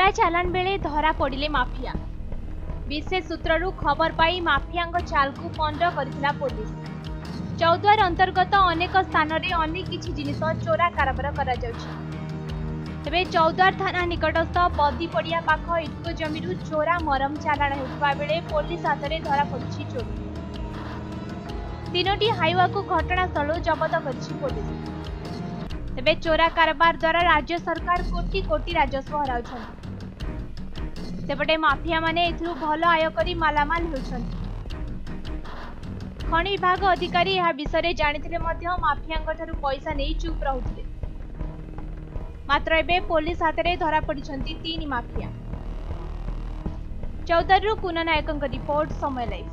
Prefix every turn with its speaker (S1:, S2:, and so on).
S1: चोरा चालान बेले धरा पड़िले माफिया। विशेष सूत्रु खबर पाई माफिया चाल को पंड करथिला पुलिस। चौद्वार अंतर्गत अनेक स्थान में अनेक किछि जिनिस चोरा कारबार करा जाउछि। तेबे चौद्वार थाना निकटस्थ बदीपड़िया पाख इटको जमीरु चोरा मरम चालाण हेउथबा बेले पुलिस हाथ में धरा पड़िछि चोर। तीनोटी हाईवा को घटनास्थल जबत करिछि पुलिस। तेबे चोरा कारबार द्वारा राज्य सरकार कोटी कोटी राजस्व हराउछन्ति। सेपटे माफिया माने एथु भल आय करी मालामाल होउछन्ति। खनि विभाग अधिकारी यह विषय जानिथिले मध्य माफियांक ठारू पैसा नहीं चुप रहुथिले। मात्र एबे पुलिस हाथ में धरा पड़िछन्ति तीन माफिया। चौदारु पुनः नायकଙ୍କ रिपोर्ट समय लाइव।